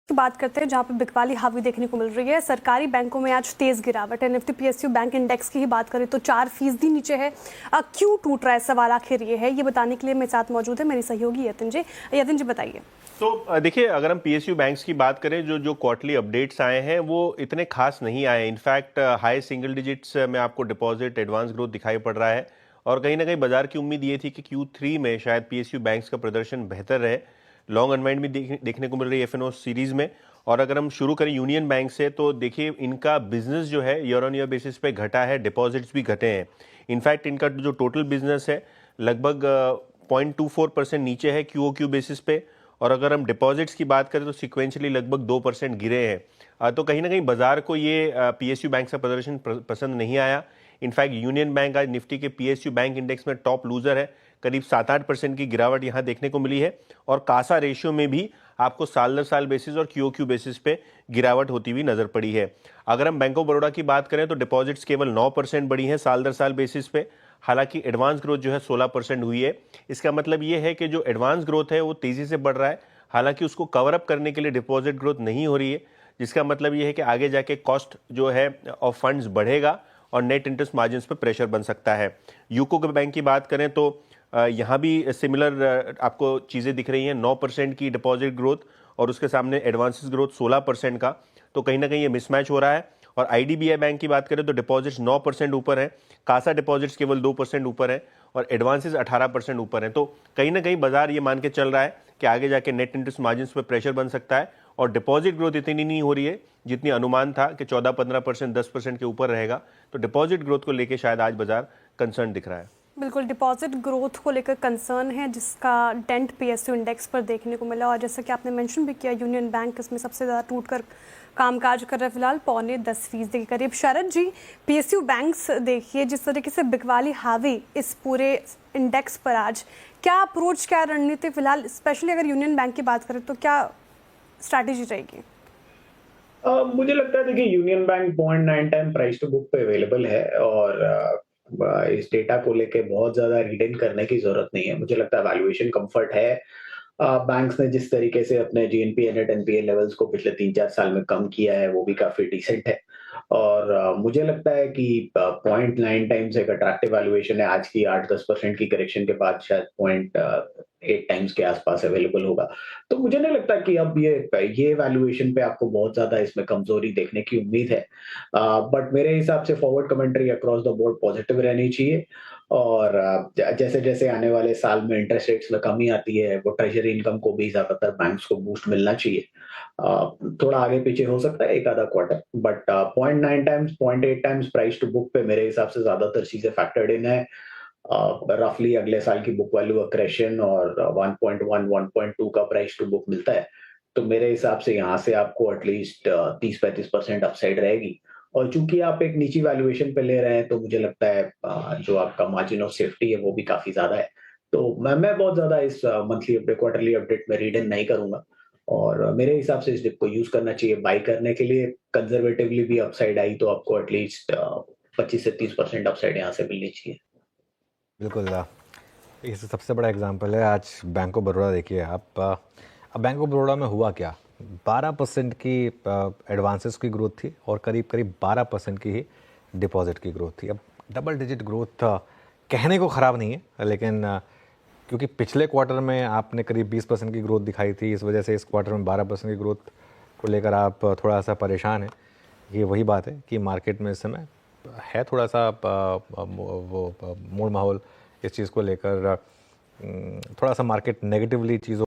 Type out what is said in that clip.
की बात करते हैं जहां पर बिकवाली हावी देखने को मिल रही है। सरकारी बैंकों में आज तेज गिरावट है। निफ्टी पीएसयू बैंक इंडेक्स की ही बात करें तो 4% नीचे है। क्यों टूट रहा है, सवाल आखिर ये है। ये बताने के लिए मेरे साथ मौजूद है मेरी सहयोगी यतिन जी। यतिन जी बताइए। तो देखिए, अगर हम पीएसयू बैंक्स की बात करें, जो क्वार्टरली अपडेट्स आए हैं वो इतने खास नहीं आए। इनफैक्ट हाई सिंगल डिजिट्स में आपको डिपॉजिट एडवांस ग्रोथ दिखाई पड़ रहा है और कहीं ना कहीं बाजार की उम्मीद ये थी कि Q3 में शायद पीएसयू बैंक्स का प्रदर्शन बेहतर रहे। लॉन्ग अनवाइंड भी देखने को मिल रही है एफएनओ सीरीज में। और अगर हम शुरू करें यूनियन बैंक से, तो देखिए इनका बिजनेस जो है ईयर ऑन ईयर बेसिस पे घटा है, डिपॉजिट्स भी घटे हैं। इनफैक्ट इनका जो टोटल बिजनेस है लगभग 0.24% नीचे है QOQ बेसिस पे। और अगर हम डिपॉजिट्स की बात करें तो सिक्वेंशली लगभग 2% गिरे हैं। तो कहीं ना कहीं बाजार को ये पीएसयू बैंक का प्रदर्शन पसंद नहीं आया। इनफैक्ट यूनियन बैंक आज निफ्टी के पीएसयू बैंक इंडेक्स में टॉप लूजर है। करीब 7-8% की गिरावट यहाँ देखने को मिली है। और कासा रेशियो में भी आपको साल दर साल बेसिस और QOQ बेसिस पे गिरावट होती हुई नजर पड़ी है। अगर हम बैंक ऑफ बड़ौदा की बात करें तो डिपॉजिट्स केवल 9% बढ़ी है साल दर साल बेसिस पे। हालांकि एडवांस ग्रोथ जो है 16% हुई है। इसका मतलब ये है कि जो एडवांस ग्रोथ है वो तेजी से बढ़ रहा है। हालांकि उसको कवर अप करने के लिए डिपॉजिट ग्रोथ नहीं हो रही है, जिसका मतलब ये है कि आगे जाके कॉस्ट जो है ऑफ फंड्स बढ़ेगा और नेट इंटरेस्ट मार्जिन पर प्रेशर बन सकता है। यूको बैंक की बात करें तो यहाँ भी सिमिलर आपको चीज़ें दिख रही हैं। 9% की डिपॉजिट ग्रोथ और उसके सामने एडवांसेस ग्रोथ 16% का। तो कहीं ना कहीं ये मिसमैच हो रहा है। और आईडीबीआई बैंक की बात करें तो डिपॉजिट्स 9% ऊपर है, कासा डिपॉजिट्स केवल 2% ऊपर है और एडवांसेस 18% ऊपर है। तो कहीं ना कहीं बाजार ये मान के चल रहा है कि आगे जाके नेट इंटरेस्ट मार्जिन पे प्रेशर बन सकता है। और डिपॉजिट ग्रोथ इतनी नहीं हो रही है जितनी अनुमान था कि 14-15%, 10% के ऊपर रहेगा। तो डिपॉजिट ग्रोथ को लेकर शायद आज बाजार कंसर्न दिख रहा है। बिल्कुल, डिपॉजिट ग्रोथ को लेकर कंसर्न है, जिसका डेंट पीएसयू इंडेक्स पर देखने को मिला। और जैसा कि आपने मेंशन भी किया, यूनियन बैंक इसमें सबसे ज़्यादा टूटकर कामकाज कर रहा है फिलहाल 0.25% के करीब। शरद जी, पीएसयू बैंक्स देखिए जिस तरीके से बिकवाली हावी इस पूरे इंडेक्स पर आज, क्या अप्रोच, क्या रणनीति फिलहाल, स्पेशली अगर यूनियन बैंक की बात करें तो क्या स्ट्रैटेजी रहेगी? मुझे लगता है, देखिए Union bank 0.9 time price to book पे अवेलेबल है और इस डेटा को लेके बहुत ज्यादा रीड इन करने की जरूरत नहीं है। मुझे लगता है वैल्यूएशन कंफर्ट है। बैंक्स ने जिस तरीके से अपने जीएनपी नेट एनपीए लेवल्स को पिछले 3-4 साल में कम किया है वो भी काफी डिसेंट है। और मुझे लगता है कि 0.9 टाइम्स एक अट्रैक्टिव वैल्यूएशन है। आज की 8-10% की करेक्शन के बाद शायद 0.8 टाइम्स के आसपास अवेलेबल होगा। तो मुझे नहीं लगता कि अब ये वैल्यूएशन पे आपको बहुत ज्यादा इसमें कमजोरी देखने की उम्मीद है। बट मेरे हिसाब से forward commentary across the board positive रहनी चाहिए। और जैसे जैसे आने वाले साल में इंटरेस्ट रेट्स में कमी आती है, वो ट्रेजरी इनकम को भी ज्यादातर बैंक्स को बूस्ट मिलना चाहिए। थोड़ा आगे पीछे हो सकता है एक आधा quarter, but 0.9 times 0.8 times price to book पे मेरे हिसाब से ज्यादातर चीजें फैक्टर्ड इन है। रफली अगले साल की बुक वैल्यू अक्रेशन और 1.1 1.2 का प्राइस टू बुक मिलता है। तो मेरे हिसाब से यहाँ से आपको एटलीस्ट 30-35% अपसाइड रहेगी। और चूंकि आप एक नीची वैल्यूएशन पे ले रहे हैं तो मुझे लगता है जो आपका मार्जिन ऑफ सेफ्टी है वो भी काफी ज्यादा है। तो मैं बहुत ज्यादा इस मंथली अपडेट क्वार्टरली अपडेट में रीड इन नहीं करूंगा। और मेरे हिसाब से इस डिप को यूज करना चाहिए बाई करने के लिए। कंजर्वेटिवली भी अपसाइड आई तो आपको एटलीस्ट 25 से 30% अपसाइड यहाँ से मिलनी चाहिए। बिल्कुल। ये सबसे बड़ा एग्जांपल है आज बैंक ऑफ बड़ौदा। देखिए आप, अब बैंक ऑफ बड़ौदा में हुआ क्या, 12% की एडवांसेस की ग्रोथ थी और करीब करीब 12% की ही डिपॉजिट की ग्रोथ थी। अब डबल डिजिट ग्रोथ कहने को ख़राब नहीं है, लेकिन क्योंकि पिछले क्वार्टर में आपने करीब 20% की ग्रोथ दिखाई थी, इस वजह से इस क्वार्टर में 12% की ग्रोथ को लेकर आप थोड़ा सा परेशान हैं। ये वही बात है कि मार्केट में इस समय है थोड़ा सा वो मूड माहौल इस चीज़ को लेकर, थोड़ा सा मार्केट नेगेटिवली चीज़ों